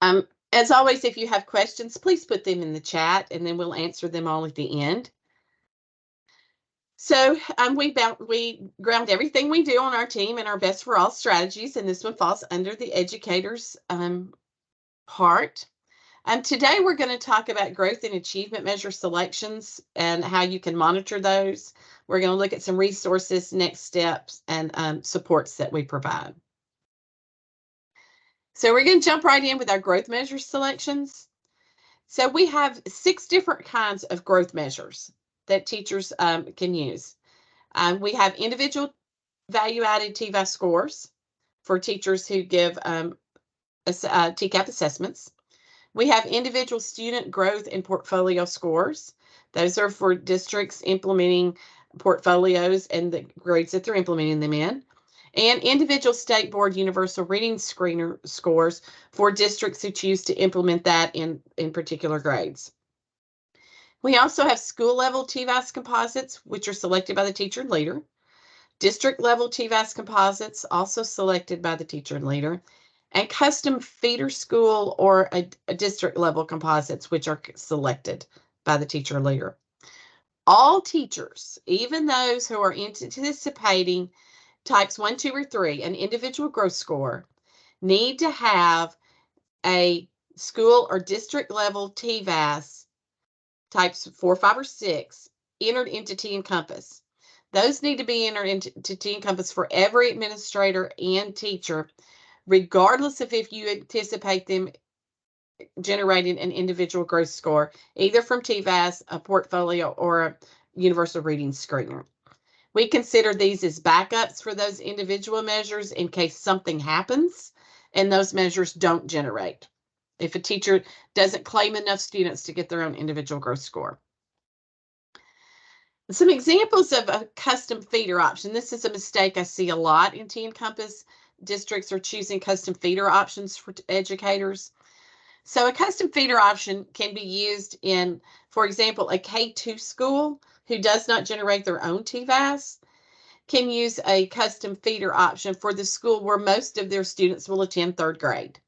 As always, if you have questions, please put them in the chat and then we'll answer them all at the end. So we ground everything we do on our team in our Best for All strategies, and this one falls under the educators part. Today we're going to talk about growth and achievement measure selections and how you can monitor those. We're going to look at some resources, next steps, and supports that we provide. So we're going to jump right in with our growth measure selections. So we have 6 different kinds of growth measures that teachers can use. We have individual value-added TVAS scores for teachers who give TCAP assessments. We have individual student growth and portfolio scores. Those are for districts implementing portfolios and the grades that they're implementing them in. And individual state board universal reading screener scores for districts who choose to implement that in particular grades. We also have school level TVAS composites, which are selected by the teacher and leader. District level TVAS composites, also selected by the teacher and leader. And custom feeder school or a district level composites, which are selected by the teacher and leader. All teachers, even those who are anticipating types 1, 2, or 3, an individual growth score, need to have a school or district level TVAS types 4, 5, or 6 entered into TNCompass. Those need to be entered into TNCompass for every administrator and teacher, regardless of if you anticipate them generating an individual growth score, either from TVAS, a portfolio, or a universal reading screener. We consider these as backups for those individual measures in case something happens and those measures don't generate. If a teacher doesn't claim enough students to get their own individual growth score. Some examples of a custom feeder option. This is a mistake I see a lot in TNCompass. Districts are choosing custom feeder options for educators. So a custom feeder option can be used in, for example, a K-2 school who does not generate their own TVAS can use a custom feeder option for the school where most of their students will attend 3rd grade.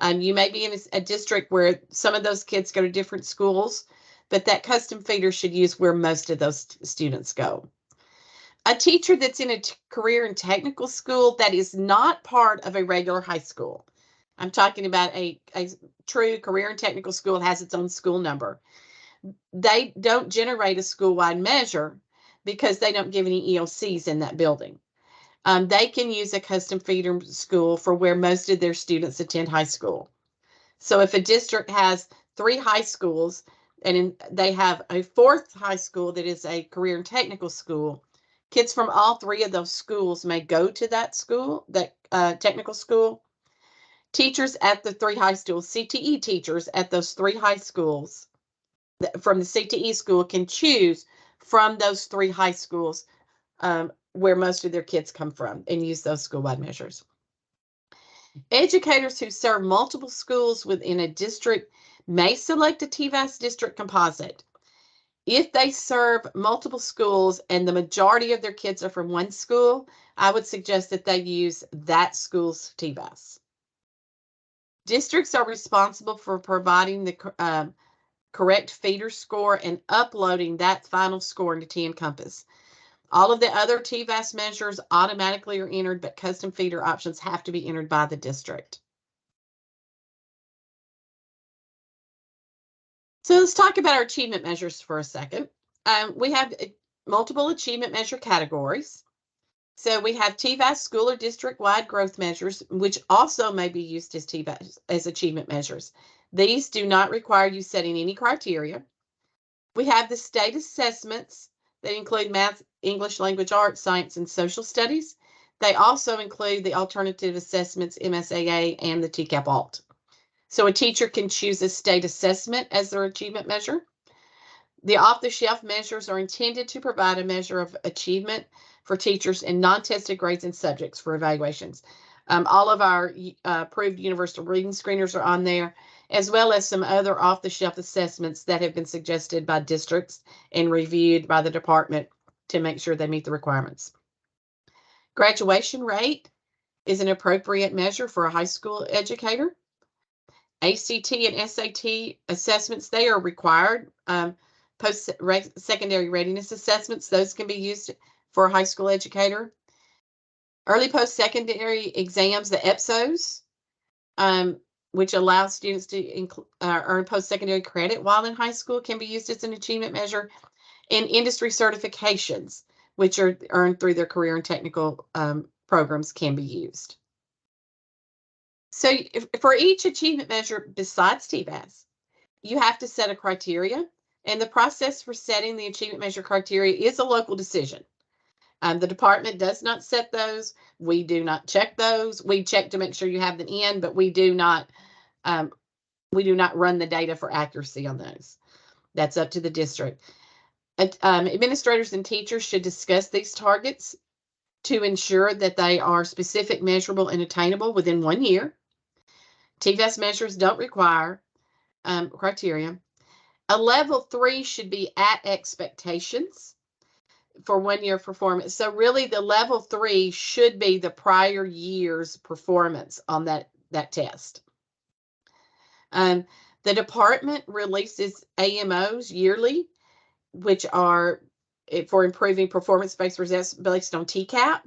You may be in a district where some of those kids go to different schools, but that custom feeder should use where most of those students go. A teacher that's in a career and technical school that is not part of a regular high school. I'm talking about a true career and technical school has its own school number. They don't generate a school-wide measure because they don't give any ELCs in that building. They can use a custom feeder school for where most of their students attend high school. So if a district has 3 high schools and they have a 4th high school that is a career and technical school, kids from all 3 of those schools may go to that school, that technical school. Teachers at the 3 high schools, CTE teachers at those 3 high schools from the CTE school can choose from those 3 high schools where most of their kids come from and use those school-wide measures. Educators who serve multiple schools within a district may select a TVAS district composite. If they serve multiple schools and the majority of their kids are from one school, I would suggest that they use that school's TVAS. Districts are responsible for providing the correct feeder score and uploading that final score into TNCompass. All of the other TVAS measures automatically are entered, but custom feeder options have to be entered by the district. So let's talk about our achievement measures for a second. We have multiple achievement measure categories. So we have TVAS school or district-wide growth measures, which also may be used as TVAS as achievement measures. These do not require you setting any criteria. We have the state assessments that include math, English, language, arts, science, and social studies. They also include the alternative assessments, MSAA, and the TCAP Alt. So a teacher can choose a state assessment as their achievement measure. The off-the-shelf measures are intended to provide a measure of achievement for teachers in non-tested grades and subjects for evaluations. All of our approved universal reading screeners are on there, as well as some other off-the-shelf assessments that have been suggested by districts and reviewed by the department to make sure they meet the requirements. Graduation rate is an appropriate measure for a high school educator. ACT and SAT assessments, they are required. Post-secondary readiness assessments, those can be used for a high school educator. Early post-secondary exams, the EPSOs, which allows students to earn post-secondary credit while in high school, can be used as an achievement measure. And industry certifications, which are earned through their career and technical programs, can be used. So for each achievement measure besides TBAS, you have to set a criteria, and the process for setting the achievement measure criteria is a local decision. The department does not set those. We do not check those. We check to make sure you have them in, but we do not run the data for accuracy on those. That's up to the district. Administrators and teachers should discuss these targets to ensure that they are specific, measurable, and attainable within 1 year. TVAS measures don't require criteria. A level 3 should be at expectations for 1 year performance. So really the level 3 should be the prior year's performance on that test. The department releases AMOs yearly, which are for improving performance-based results based on TCAP.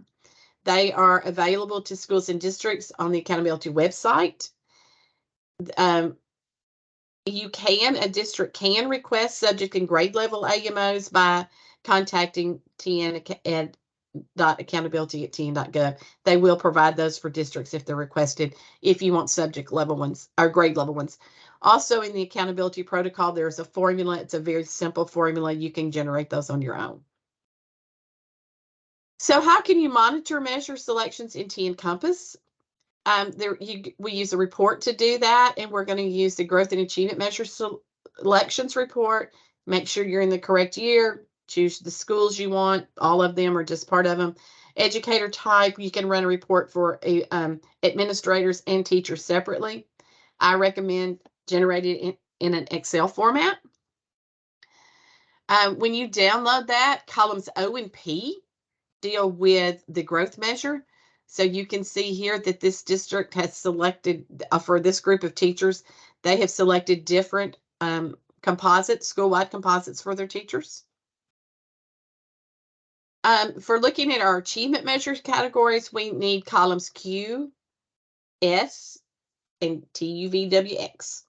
They are available to schools and districts on the accountability website. A district can request subject and grade level AMOs by contacting tn.accountability@tn.gov. They will provide those for districts if they're requested, if you want subject level ones or grade level ones. Also in the accountability protocol, there's a formula. It's a very simple formula. You can generate those on your own. So how can you monitor measure selections in TNCompass? We use a report to do that, and we're going to use the growth and achievement measure selections report. Make sure you're in the correct year. Choose the schools you want, all of them or just part of them. Educator type, you can run a report for administrators and teachers separately. I recommend generated in an Excel format. When you download that, columns O and P deal with the growth measure. So you can see here that this district has selected, for this group of teachers, they have selected different composites, school-wide composites for their teachers. For looking at our achievement measures categories, we need columns Q, S, and TUVWX.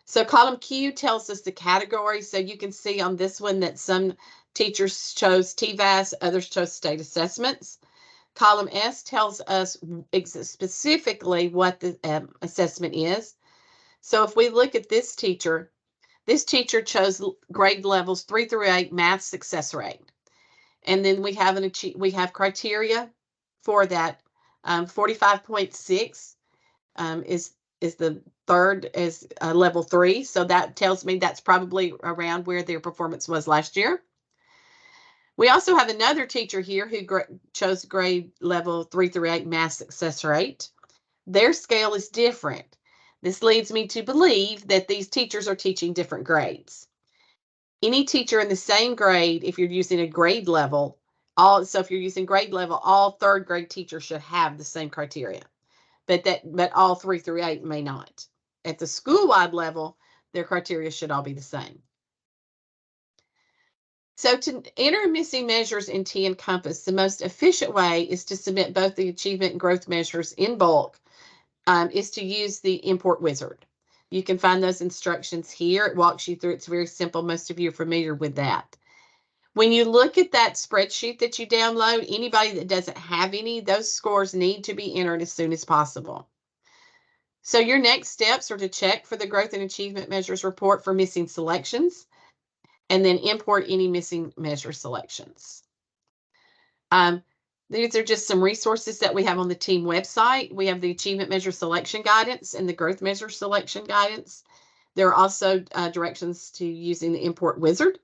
So column Q tells us the category. So you can see on this one that some teachers chose TVAS, others chose state assessments. Column S tells us specifically what the assessment is. So if we look at this teacher chose grade levels 3 through 8 math success rate. And then we have criteria for that. 45.6 is the third is level 3. So that tells me that's probably around where their performance was last year. We also have another teacher here who chose grade level 3 through 8 math success rate. Their scale is different. This leads me to believe that these teachers are teaching different grades. Any teacher in the same grade, if you're using a grade level, if you're using grade level, all third grade teachers should have the same criteria, but all 3 through 8 may not. At the school-wide level, their criteria should all be the same. So to enter missing measures in TNCompass, the most efficient way is to submit both the achievement and growth measures in bulk, is to use the import wizard. You can find those instructions here. It walks you through. It's very simple. Most of you are familiar with that. When you look at that spreadsheet that you download, anybody that doesn't have any, those scores need to be entered as soon as possible. So your next steps are to check for the growth and achievement measures report for missing selections, and then import any missing measure selections. These are just some resources that we have on the team website. We have the achievement measure selection guidance and the growth measure selection guidance. There are also directions to using the import wizard.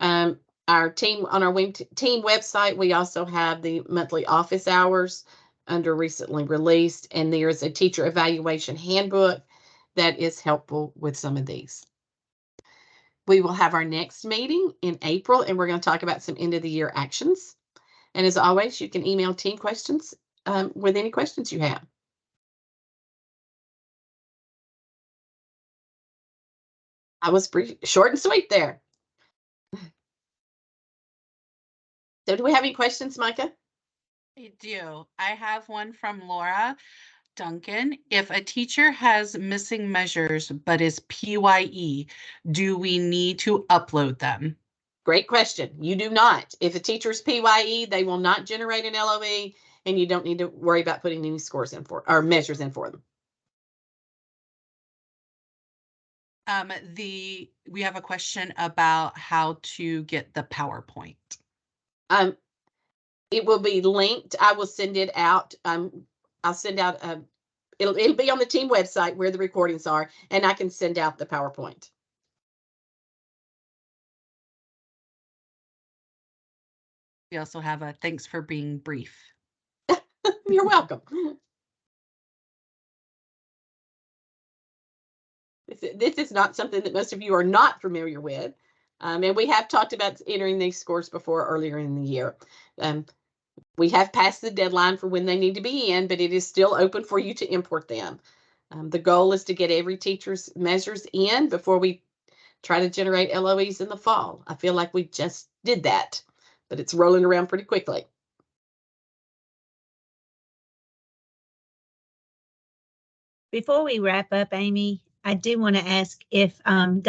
Our team on our team website, we also have the monthly office hours under recently released, and there's a teacher evaluation handbook that is helpful with some of these. We will have our next meeting in April, and we're going to talk about some end of the year actions. And as always, you can email team questions with any questions you have. I was pretty short and sweet there. So do we have any questions, Micah? I do. I have one from Laura Duncan. If a teacher has missing measures but is PYE, do we need to upload them? Great question. You do not. If a teacher's PYE, they will not generate an LOE, and you don't need to worry about putting any scores in for or measures in for them. We have a question about how to get the PowerPoint. It will be linked. I will send it out. I'll send out it'll be on the team website where the recordings are, and I can send out the PowerPoint. We also have a thanks for being brief. You're welcome. This is not something that most of you are not familiar with. And we have talked about entering these scores before earlier in the year. We have passed the deadline for when they need to be in, but it is still open for you to import them. The goal is to get every teacher's measures in before we try to generate LOEs in the fall. I feel like we just did that, but it's rolling around pretty quickly. Before we wrap up, Amy, I do want to ask if Diamond